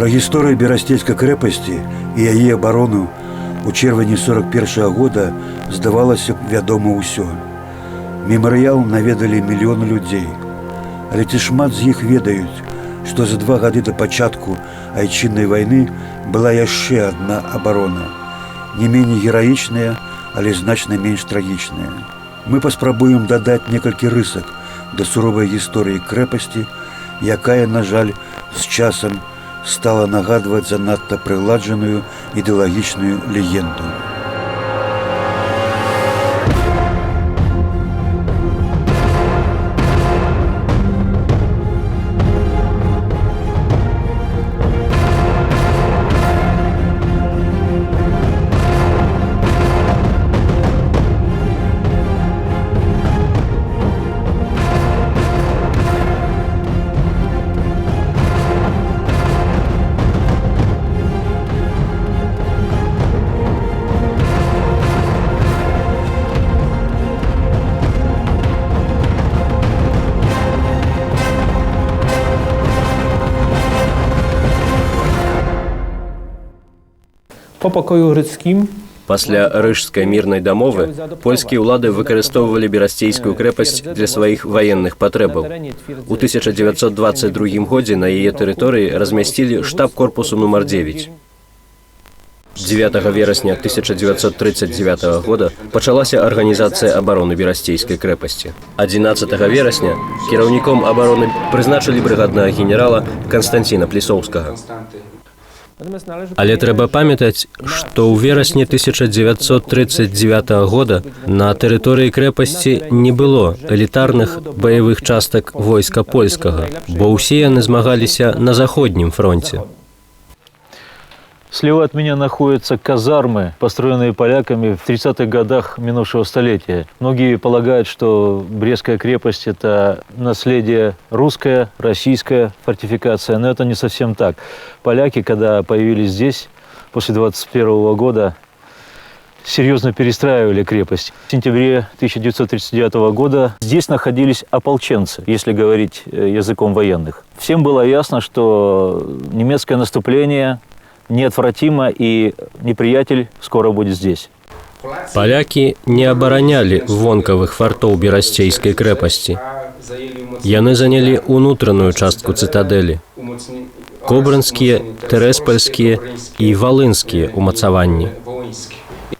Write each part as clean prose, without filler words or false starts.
Пра гісторыю Берасцейскай крэпасці і яе абарону у чэрвені 41-го года здавалася б вядома ўсё. Мемарыял наведалі мільёны людзей. Але ці шмат з іх ведаюць, што за 2 гады да пачатку айчыннай вайны была яшчэ адна абарона. Не меней гераічная, але значна менш трагічная. Мы паспрабуем дадаць некалькі рысак да суровай гісторыі крэпасці, якая, на жаль, з часам стала нагадваць занадта прыгладжаную ідэалагічную легенду. По пакою грыцкім пасля рыжскай мірнай дамовы польскія ўлады выкарыстоўвалі Берасцейскую крэпасць для сваіх ваенных патрэбаў. У 1922 годзе на яе тэрыторыі размясцілі штаб корпусу нумар 9. 9 верасня 1939 года пачалася арганізацыя абароны Берасцейскай крэпасці. 11 верасня кіраўніком абароны прызначылі брыгаднага генерала Канстанціна Плісоўскага. Але трэба памятаць, што ў верасні 1939 года на тэрыторыі крэпасці не было элітарных баявых частак войска польскага, бо ўсе яны змагаліся на заходнім фронте. Слева от меня находятся казармы, построенные поляками в 30-х годах минувшего столетия. Многие полагают, что Брестская крепость – это наследие русская, российская фортификация, но это не совсем так. Поляки, когда появились здесь, после 21 года, серьезно перестраивали крепость. В сентябре 1939 года здесь находились ополченцы, если говорить языком военных. Всем было ясно, что немецкое наступление неотвратимо, и неприятель скоро будет здесь. Палякі не абаранялі вонкавых фартоў Берасцейскай крэпасці. Яны занялі ўнутраную частку цытадэлі. Кобрынскія, Тэрэспольскія і Валынскія умацаванні.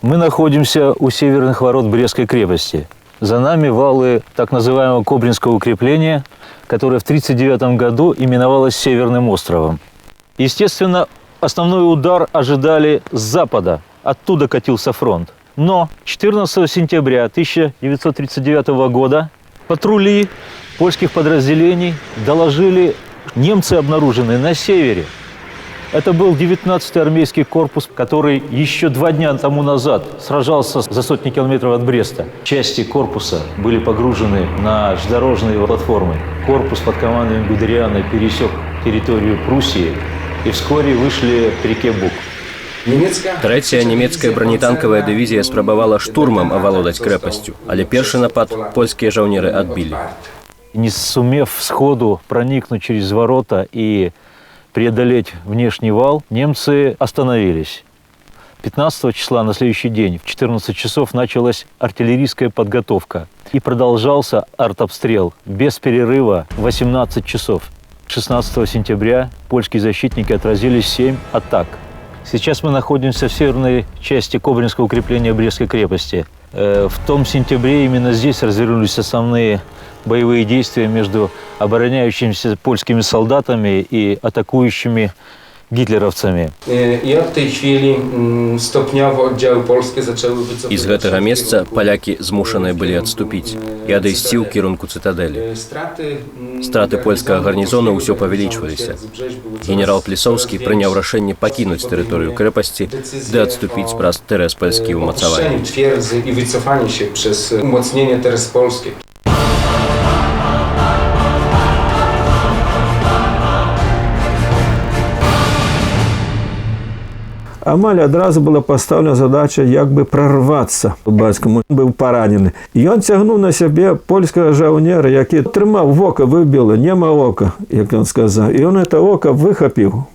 Мы находимся у северных ворот Брестской крепости. За нами валы так называемого Кобринского укрепления, которое в 1939 году именовалось Северным островом. Естественно, основной удар ожидали с запада, оттуда катился фронт. Но 14 сентября 1939 года патрули польских подразделений доложили, немцы обнаружены на севере. Это был 19-й армейский корпус, который еще 2 дня тому назад сражался за сотни километров от Бреста. Части корпуса были погружены на железнодорожные платформы. Корпус под командой Гудериана пересек территорию Пруссии и вскоре вышли к реке Буг. Трэцяя нямецкая бронетанкавая дывізія спрабавала штурмам авалодаць крэпасцю, але першы напад польскія жаўнеры адбілі. Не сумев сходу проникнуть через ворота и преодолеть внешний вал, немцы остановились. 15 числа на следующий день в 14 часов началась артиллерийская подготовка и продолжался артобстрел без перерыва 18 часов. 16 сентября польские защитники отразили 7 атак. Сейчас мы находимся в северной части Кобринского укрепления Брестской крепости. В том сентябре именно здесь развернулись основные боевые действия между обороняющимися польскими солдатами и атакующими гітлераўцамі. І з гэтага месца палякі змушаныя былі адступіць і адысці ў кірунку цытадэлі. Страты польскага гарнізону ўсё павялічваліся. Генерал Плісоўскі прыняў рашэнне пакінуць тэрыторыю крэпасці ды адступіць праз тэрэспольскія ўмацаванні. Амаль адразу была пастаўлена задача як бы прарвацца. Бацька быў паранены. Ён цягнуў на сябе польскага жаўнера, які трымаў вока, выбіла, няма ока, як ён сказаў. І ён это ока выхапіў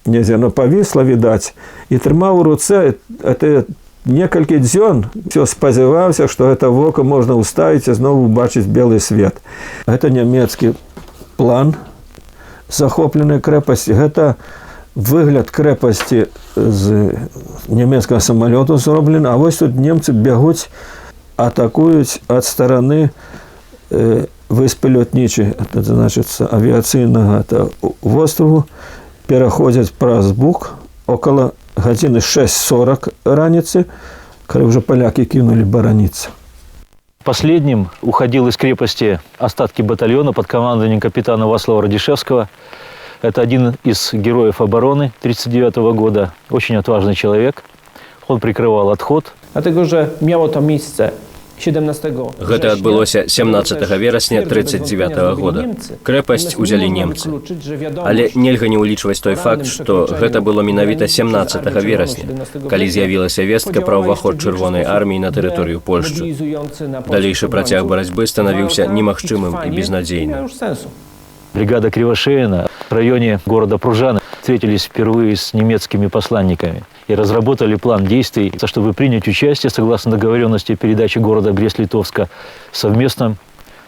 нельзя, но повисла, видать, и трымаў у руцэ, это некалькі дзён все спазяваўся, што гэта вока можна ўставіць і зноў убачыць белы свет. Гэта нямецкі план захопленай крэпасці. Гэта выгляд крэпасці з нямецкага самалёту зроблены, а вось тут немцы бягуць, атакуюць ад стараны выспы лётнічай, это значыцца авіяцыйнага востраву, пераходзяць праз бук около гадзіны 6:40 раніцы, калі уже поляки кинули бараніцца. Последним уходил из крепости остатки батальона под командованием капитана Вацлава Радишевского. Это один из героев обороны 1939 года, очень отважный человек. Он прикрывал отход. Dlatego, że miało to miejsce 17 Гэта адбылося 17 верасня 1939 года. Крэпасць узялі немцы. Але нельга не ўлічваць той факт, што гэта было менавіта 17 верасня, калі з'явілася вестка пра ўваход чырвонай арміі на тэрыторыю Польшчы. Далейшы працяг барацьбы станавіўся немагчымым і безнадзейным. Бригада Кривошеина в районе города Пружаны встретились впервые с немецкими посланниками и разработали план действий, чтобы принять участие, согласно договоренности о передаче города Брест-Литовска, в совместном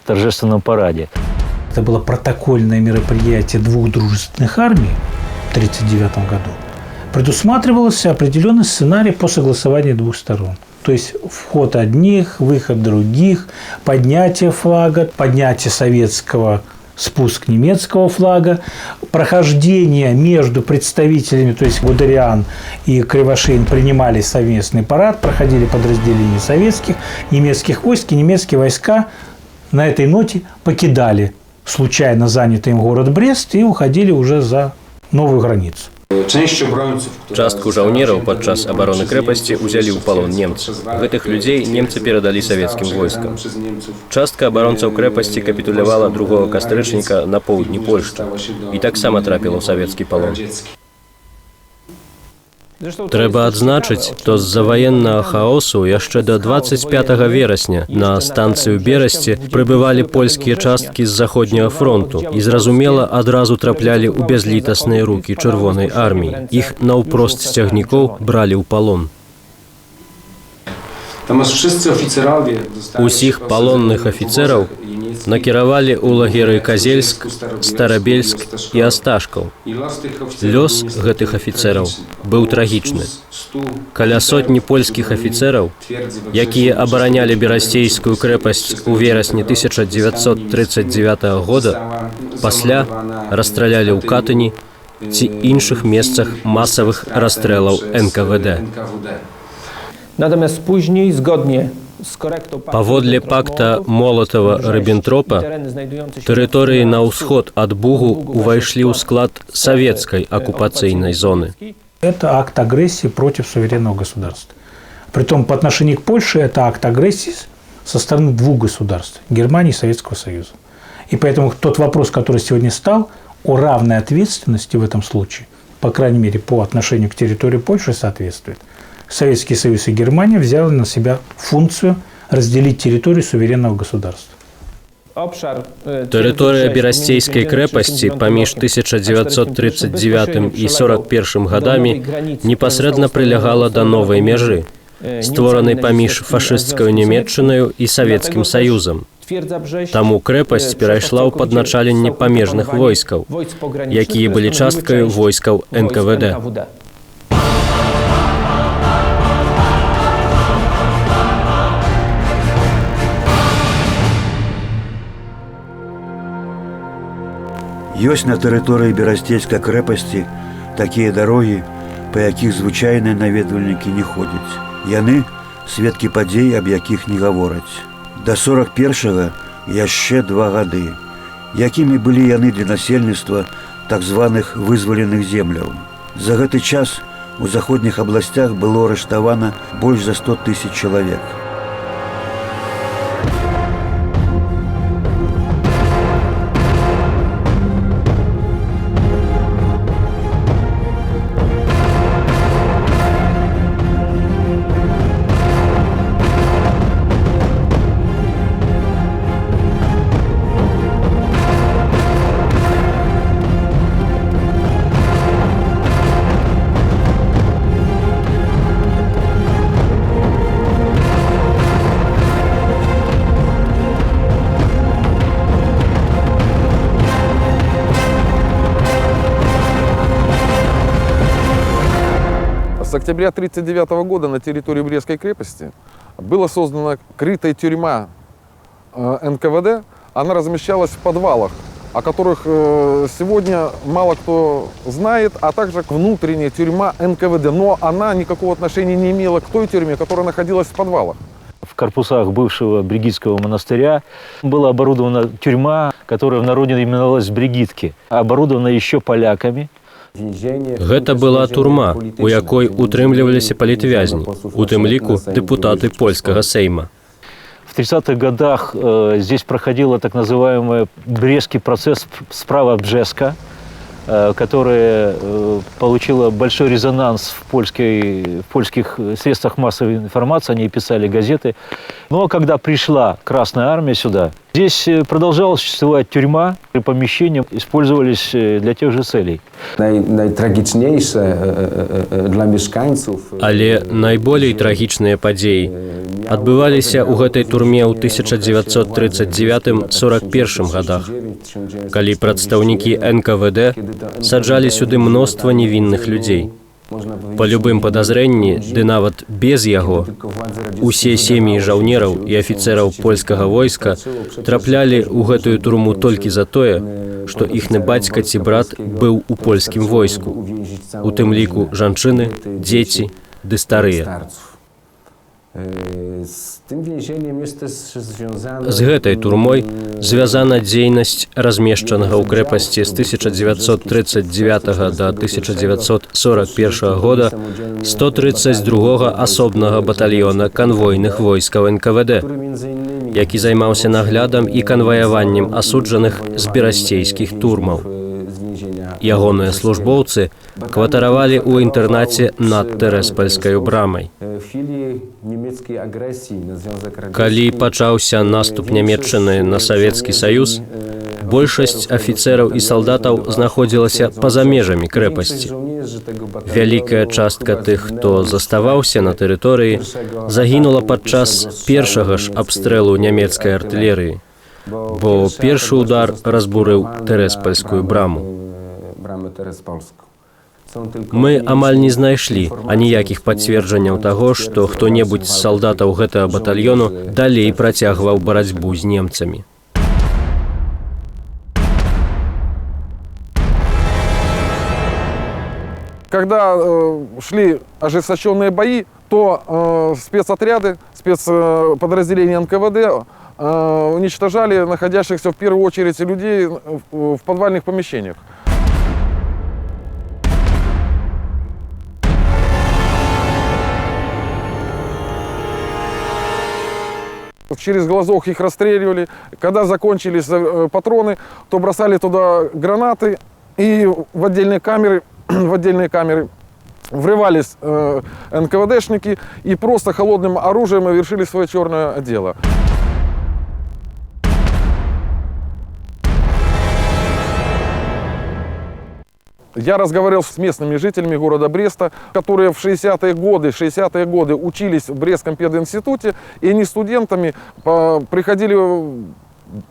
торжественном параде. Это было протокольное мероприятие двух дружественных армий в 1939 году. Предусматривался определенный сценарий по согласованию двух сторон. То есть вход одних, выход других, поднятие флага, поднятие советского, спуск немецкого флага, прохождение между представителями, то есть Гудериан и Кривошеин принимали совместный парад, проходили подразделения советских, немецких войск, и немецкие войска на этой ноте покидали случайно занятый им город Брест и уходили уже за новую границу. Частку жаўнераў падчас абароны крэпасці ўзялі ў палон немцы. Гэтых людзей немцы перадалі савецкім войскам. Частка абаронцаў крэпасці капітулявала 2 кастрычніка на поўдні Польшчы і таксама трапіла ў савецкі палон. Трэба адзначыць, што з-за ваеннага хаосу яшчэ да 25 верасня на станцыю Берасці прыбывалі польскія часткі з заходняга фронту і, зразумела, адразу траплялі ў бязлітасныя рукі чырвонай арміі. Іх наўпрост з цягнікоў бралі ў палон. Усіх палонных афіцэраў накіравалі ў лагеры Казельск, Старабельск і Асташкаў. Лёс гэтых афіцэраў быў трагічны. Каля сотні польскіх афіцэраў, якія абаранялі берасцейскую крэпасць у верасні 1939 года, пасля расстралялі ў Катыні ці іншых месцах масавых расстрэлаў НКВД. Natomiast później, zgodnie z korektą Паводле пакта Молотава-Риббентропа, тэрыторыі на ўсход ад Бугу увайшлі ў склад савецкай акупацыйнай зоны. Это акт агрессии против суверенного государства. Притом по отношению к Польше это акт агрессии со стороны двух государств – Германии и Советского Союза. И поэтому тот вопрос, который сегодня стал, о равной ответственности в этом случае, по крайней мере, по отношению к территории Польши, соответствует. Советский Союз и Германия взяли на себя функцию разделить территорию суверенного государства. Тэрыторыя берасцейскай крэпасці паміж 1939 і 41 гадамі непасрэдна прылягала да новай мяжы, створанай паміж фашысцкаю Нямецчынаю і Савецкім Саюзам. Таму крэпасць перайшла ў падначаленне памежных войскаў, якія былі часткаю войскаў НКВД. Ёсць на тэрыторыі берасцейскай крэпасці такія дарогі, па якіх звычайныя наведвальнікі не ходзяць. Яны сведкі падзей, аб якіх не гавораць. Да 41-го яшчэ 2 гады. Якімі былі яны для насельніцтва так званых вызваленых земляў. За гэты час у заходніх абласцях было арыштавана больш за 100 000 чалавек. С октября 1939 года на территории Брестской крепости была создана крытая тюрьма НКВД. Она размещалась в подвалах, о которых сегодня мало кто знает, а также внутренняя тюрьма НКВД. Но она никакого отношения не имела к той тюрьме, которая находилась в подвалах. В корпусах бывшего Бригитского монастыря была оборудована тюрьма, которая в народе именовалась Бригитки, оборудована еще поляками. Гэта была турма, у якой утрымліваліся палітвязні, у тым ліку дэпутаты польскага сейма. В 30-х годах здесь проходил так называемый Брестский процесс справа Бжеска, которая получила большой резонанс в польских средствах массовой информации, они писали газеты. Но когда пришла Красная Армия сюда, здесь продолжала существовать тюрьма, и помещения использовались для тех же целей. Але найболей трагічныя падзеі адбываліся ў гэтай турме ў 1939-41 годах, калі прадстаўнікі НКВД саджалі сюды мноства невінных людзей. Па любым падазрэнні, ды нават без яго, усе сем'і жаўнераў і афіцэраў польскага войска траплялі ў гэтую турму толькі за тое, што іхны бацька ці брат быў у польскім войску, у тым ліку жанчыны, дзеці ды старыя. З гэтай турмой звязана дзейнасць размешчанага ў крэпасці з 1939 до 1941 года 132 асобнага батальёна канвойных войскаў НКВД, які займаўся наглядам і канваяваннем асуджаных з берасцейскіх турмаў. Ягоныя службоўцы кватаравалі ў інтэрнаце над Тэрэспальскай брамай. Калі пачаўся наступ нямецчыны на Савецкі Саюз, большасць афіцэраў і салдатаў знаходзілася па-за межамі крэпасці. Вялікая частка тых, хто заставаўся на тэрыторыі, загінула падчас першага ж абстрэлу нямецкай артылерыі, бо першы удар разбурыў Тэрэспальскую браму. Мы амаль не знайшлі аніякіх пацверджанняў таго, што хто-небудзь з салдатаў гэтага батальёну далей працягваў барацьбу з немцамі. Когда шли ожесточенные бои, то спецотряды, спецподразделения НКВД уничтожали находящихся в первую очередь людей в подвальных помещениях. Через глазок их расстреливали. Когда закончились патроны, то бросали туда гранаты и в отдельные камеры врывались НКВДшники и просто холодным оружием вершили свое черное дело. Я разговаривал с местными жителями города Бреста, которые в 60-е годы учились в Брестском пединституте, и они студентами приходили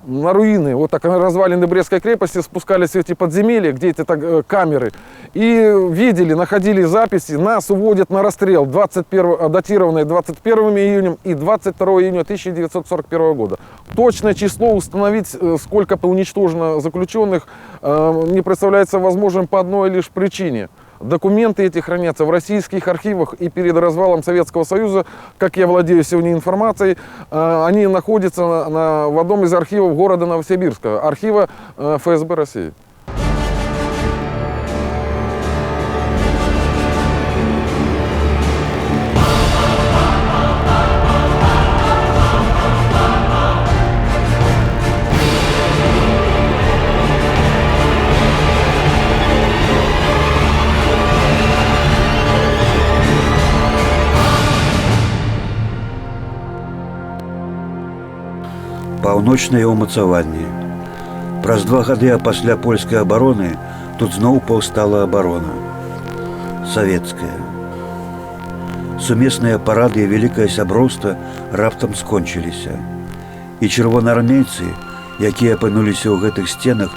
на руины, вот так развалины Брестской крепости, спускались в эти подземелья, где эти камеры, и видели, находили записи, нас уводят на расстрел, датированные 21 июнем и 22 июня 1941 года. Точное число установить, сколько уничтожено заключенных, не представляется возможным по одной лишь причине. Документы эти хранятся в российских архивах, и перед развалом Советского Союза, как я владею сегодня информацией, они находятся в одном из архивов города Новосибирска, архива ФСБ России. Паўночнае ўмацаванне. Праз 2 гады пасля польскай абароны тут зноў паўстала абарона. Савецкая. Сумесныя парады і вялікае сяброўства раптам скончыліся. І чырвонаармейцы, якія апынуліся ў гэтых сценах,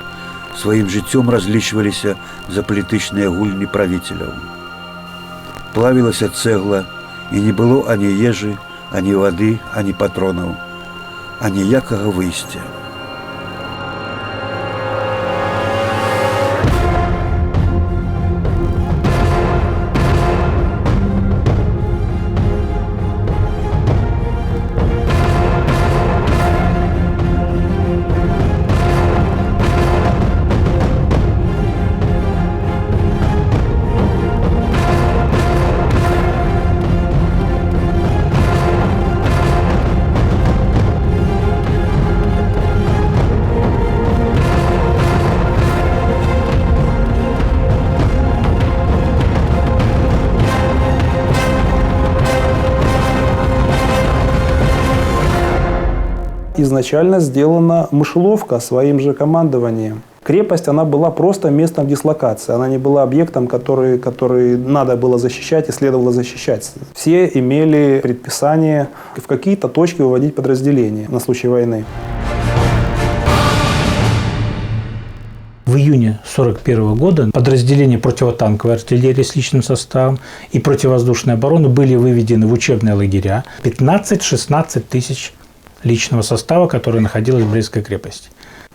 сваім жыццём разлічваліся за палітычныя гульні правіцеляў. плавілася цэгла, і не было ані ежы, ані вады, ані патронаў, аніякага выйсця. Изначально сделана мышеловка своим же командованием. Крепость, она была просто местом дислокации. Она не была объектом, который надо было защищать и следовало защищать. Все имели предписание в какие-то точки выводить подразделения на случай войны. В июне 1941 года подразделения противотанковой артиллерии с личным составом и противовоздушной обороны были выведены в учебные лагеря. 15-16 тысяч личного состава, который находилось в Брестской крепости.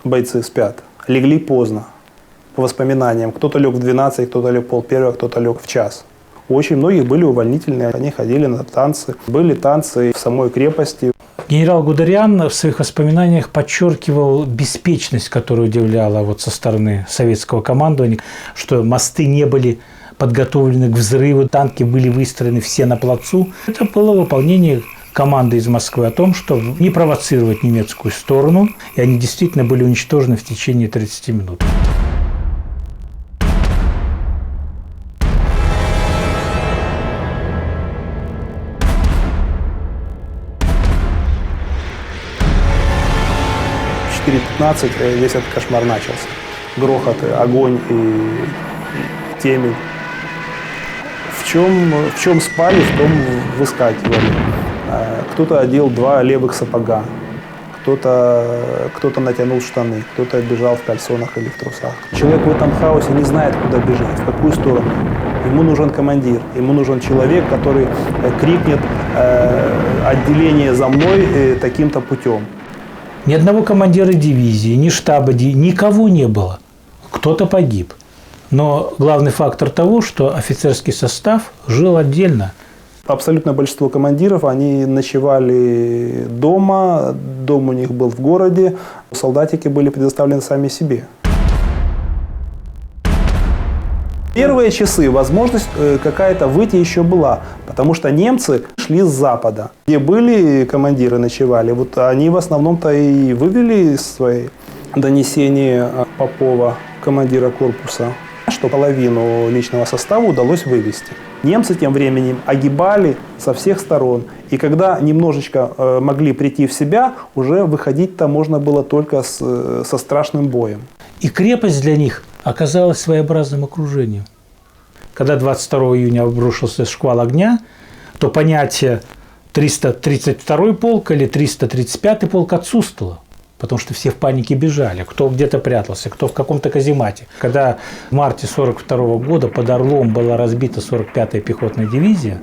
Бойцы спят. Легли поздно. По воспоминаниям. Кто-то лег в 12, кто-то лег в 12:30, кто-то лег в час. У очень многих были увольнительные. Они ходили на танцы. Были танцы в самой крепости. Генерал Гудериан в своих воспоминаниях подчеркивал беспечность, которая удивляла вот со стороны советского командования, что мосты не были подготовлены к взрыву, танки были выстроены все на плацу. Это было выполнение команды из Москвы о том, что не провоцировать немецкую сторону, и они действительно были уничтожены в течение 30 минут. В 4:15 весь этот кошмар начался. Грохот, огонь и темень. В чем спали, в том выскакивали. Кто-то одел 2 левых сапога, кто-то натянул штаны, кто-то бежал в кальсонах или в трусах. Человек в этом хаосе не знает, куда бежать, в какую сторону. Ему нужен командир, ему нужен человек, который крикнет «отделение за мной таким-то путем». Ни одного командира дивизии, ни штаба, никого не было. Кто-то погиб. Но главный фактор того, что офицерский состав жил отдельно. Абсолютное большинство командиров, они ночевали дома, дом у них был в городе, солдатики были предоставлены сами себе. Первые часы возможность какая-то выйти еще была, потому что немцы шли с запада. Где были командиры, ночевали, вот они в основном-то и вывели свои донесения Попова, командира корпуса, что половину личного состава удалось вывести. Немцы тем временем огибали со всех сторон. И когда немножечко могли прийти в себя, уже выходить-то можно было только со страшным боем. И крепость для них оказалась своеобразным окружением. Когда 22 июня обрушился шквал огня, то понятие 332-й полк или 335-й полк отсутствовало. Потому что все в панике бежали, кто где-то прятался, кто в каком-то каземате. Когда в марте 1942 года под Орлом была разбита 45-я пехотная дивизия,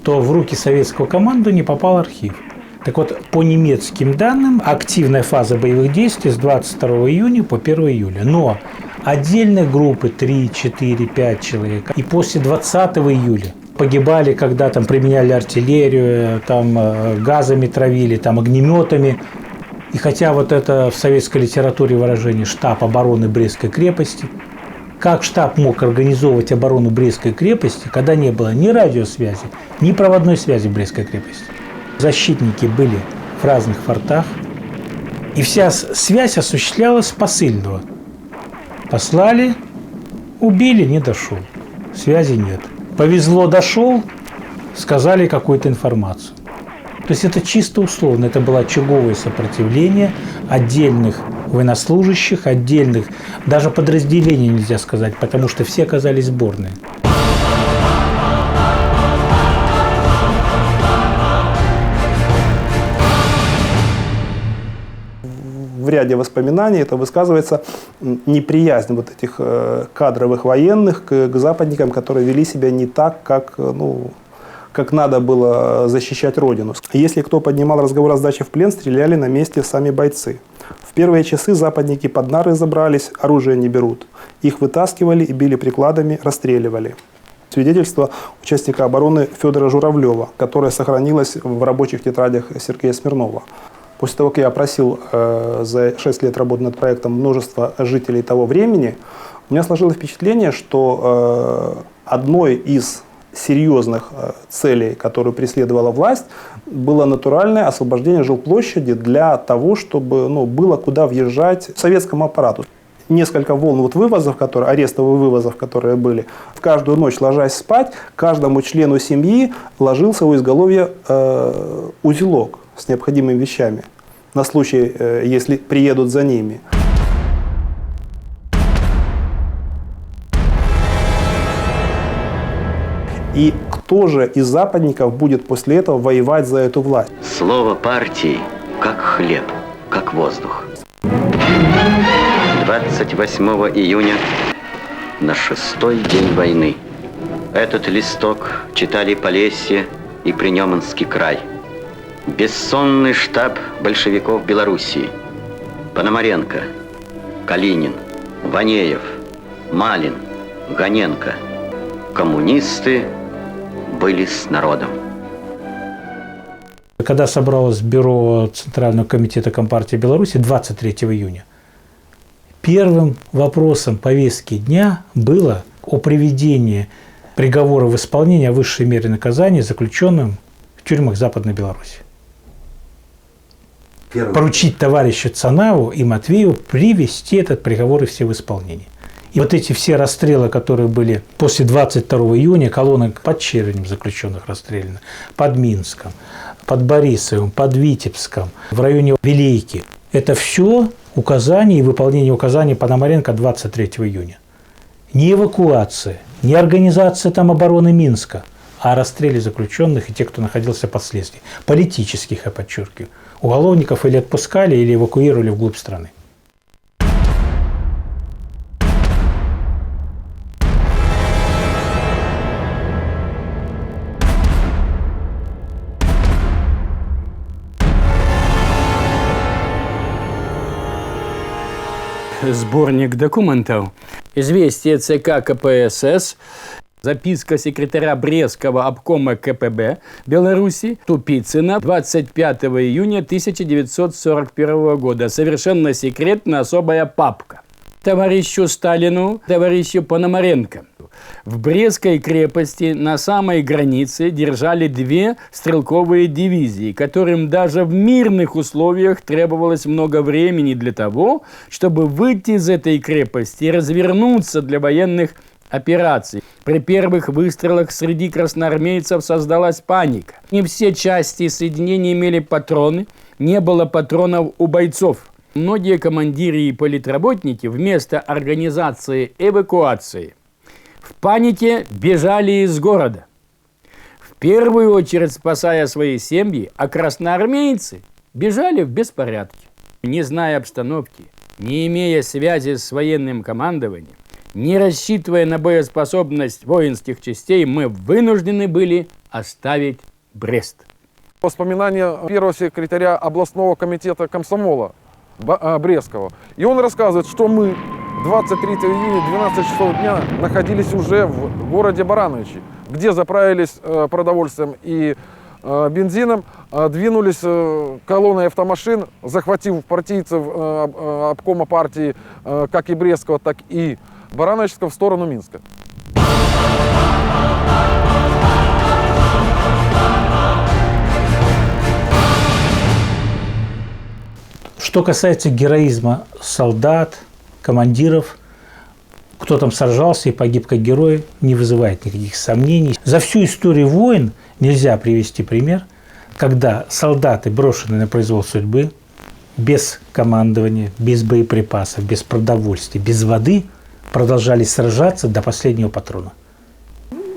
то в руки советского командования попал архив. Так вот, по немецким данным, активная фаза боевых действий с 22 июня по 1 июля. Но отдельные группы 3, 4, 5 человек и после 20 июля погибали, когда там применяли артиллерию, там газами травили, там огнеметами. И хотя вот это в советской литературе выражение «штаб обороны Брестской крепости», как штаб мог организовывать оборону Брестской крепости, когда не было ни радиосвязи, ни проводной связи в Брестской крепости? Защитники были в разных фортах, и вся связь осуществлялась с посыльного. Послали, убили, не дошел. Связи нет. Повезло, дошел, сказали какую-то информацию. То есть это чисто условно, это было очаговое сопротивление отдельных военнослужащих, отдельных, даже подразделений нельзя сказать, потому что все оказались сборные. В ряде воспоминаний это высказывается неприязнь вот этих кадровых военных к западникам, которые вели себя не так, как надо было защищать родину. Если кто поднимал разговор о сдаче в плен, стреляли на месте сами бойцы. В первые часы западники под нары забрались, оружие не берут. Их вытаскивали и били прикладами, расстреливали. Свидетельство участника обороны Федора Журавлева, которое сохранилось в рабочих тетрадях Сергея Смирнова. После того, как я опросил за 6 лет работы над проектом множество жителей того времени, у меня сложилось впечатление, что одной из серьезных целей, которую преследовала власть, было натуральное освобождение жилплощади для того, чтобы было куда въезжать советскому аппарату. Несколько волн вывозов, арестов и вывозов, которые были. В каждую ночь, ложась спать, каждому члену семьи ложился у изголовья узелок с необходимыми вещами на случай, если приедут за ними. И кто же из западников будет после этого воевать за эту власть? Слово партии как хлеб, как воздух. 28 июня на 6-й день войны. Этот листок читали Полесье и Принеманский край. Бессонный штаб большевиков Белоруссии. Пономаренко, Калинин, Ванеев, Малин, Гоненко. Коммунисты были с народом. Когда собралось бюро Центрального комитета Компартии Беларуси 23 июня, первым вопросом повестки дня было о приведении приговора в исполнение о высшей мере наказания заключенным в тюрьмах Западной Беларуси. Поручить товарищу Цанаву и Матвееву привести этот приговор и все в исполнение. И вот эти все расстрелы, которые были после 22 июня, колонны под Червенем заключенных расстреляны, под Минском, под Борисовым, под Витебском, в районе Вилейки. Это все указания и выполнение указаний Пономаренко 23 июня. Не эвакуация, не организация там обороны Минска, а о расстреле заключенных и тех, кто находился под следствием. Политических, я подчеркиваю. Уголовников или отпускали, или эвакуировали вглубь страны. Сборник документов. Известие ЦК КПСС. Записка секретаря Брестского обкома КПБ Беларуси Тупицына 25 июня 1941 года. Совершенно секретно, особая папка. Товарищу Сталину, товарищу Пономаренко. В Брестской крепости на самой границе держали 2 стрелковые дивизии, которым даже в мирных условиях требовалось много времени для того, чтобы выйти из этой крепости и развернуться для военных операций. При первых выстрелах среди красноармейцев создалась паника. Не все части соединения имели патроны, не было патронов у бойцов. Многие командиры и политработники вместо организации эвакуации в панике бежали из города. В первую очередь спасая свои семьи, а красноармейцы бежали в беспорядке. Не зная обстановки, не имея связи с военным командованием, не рассчитывая на боеспособность воинских частей, мы вынуждены были оставить Брест. Воспоминания первого секретаря областного комитета комсомола Брестского. И он рассказывает, что мы 23 июня 12 часов дня находились уже в городе Барановичи, где заправились продовольствием и бензином, двинулись колонной автомашин, захватив партийцев обкома партии как и Брестского, так и Барановичского в сторону Минска. Что касается героизма солдат, командиров, кто там сражался и погиб как герой, не вызывает никаких сомнений. За всю историю войн нельзя привести пример, когда солдаты, брошенные на произвол судьбы, без командования, без боеприпасов, без продовольствия, без воды, продолжали сражаться до последнего патрона.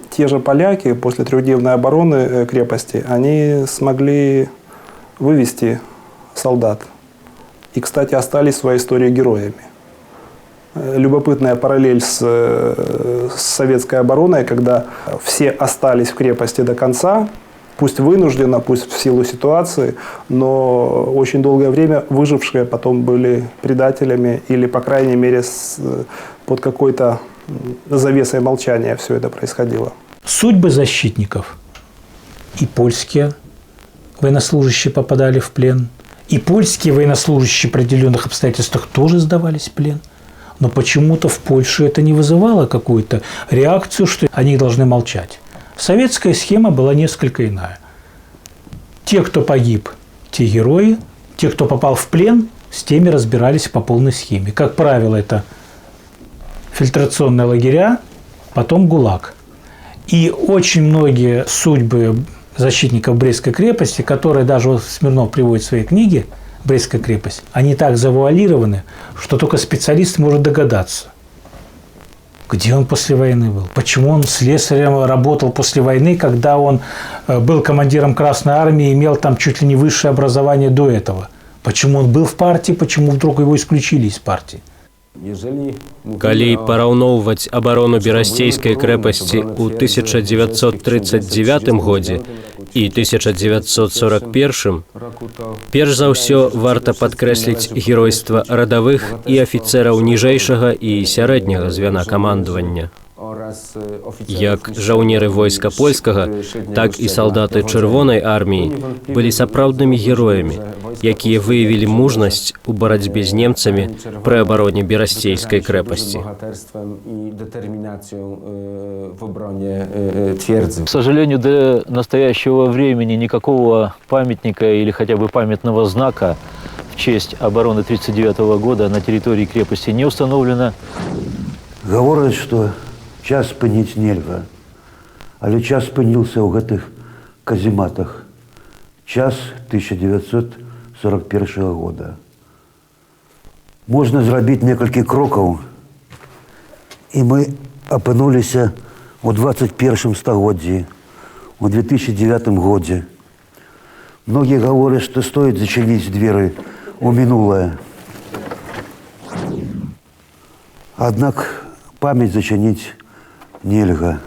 Те же поляки после трехдневной обороны крепости, они смогли вывести солдат и, кстати, остались в своей истории героями. Любопытная параллель с советской обороной, когда все остались в крепости до конца, пусть вынужденно, пусть в силу ситуации, но очень долгое время выжившие потом были предателями или, по крайней мере, под какой-то завесой молчания все это происходило. Судьбы защитников. И польские военнослужащие попадали в плен, и польские военнослужащие при определенных обстоятельствах тоже сдавались в плен. Но почему-то в Польше это не вызывало какую-то реакцию, что они должны молчать. Советская схема была несколько иная. Те, кто погиб, те герои. Те, кто попал в плен, с теми разбирались по полной схеме. Как правило, это фильтрационные лагеря, потом ГУЛАГ. И очень многие судьбы защитников Брестской крепости, которые даже вот Смирнов приводит в своей книге «Брестская крепость», они так завуалированы, что только специалист может догадаться, где он после войны был, почему он слесарем работал после войны, когда он был командиром Красной Армии и имел там чуть ли не высшее образование до этого. Почему он был в партии, почему вдруг его исключили из партии. Калі параўноўваць абарону берасцейскай крэпасці ў 1939 годзе і 1941, перш за ўсё варта падкрэсліць геройства радавых і афіцэраў ніжэйшага і сярэдняга звяна камандавання. Як жаўнеры войска польскага, так і салдаты Чырвонай арміі былі сапраўднымі героямі, якія выявілі мужнасць у барацьбе з немцамі пры абароне берасцейскай крэпасці. К сожалению, до настоящего времени никакого памятника или хотя бы памятного знака в честь обороны 1939 года на территории крепости не установлено. Говорят, что час спыніць нельга, але час спыніўся ў гэтых казематах. Час 1941 года. Можна зрабіць некалькі крокаў, і мы апынуліся ў 21 стагоддзі, у 2009 годзе. Многія гавораць, што стоіць зачыніць дзверы ў мінулае. Аднак памяць зачыніць нельга.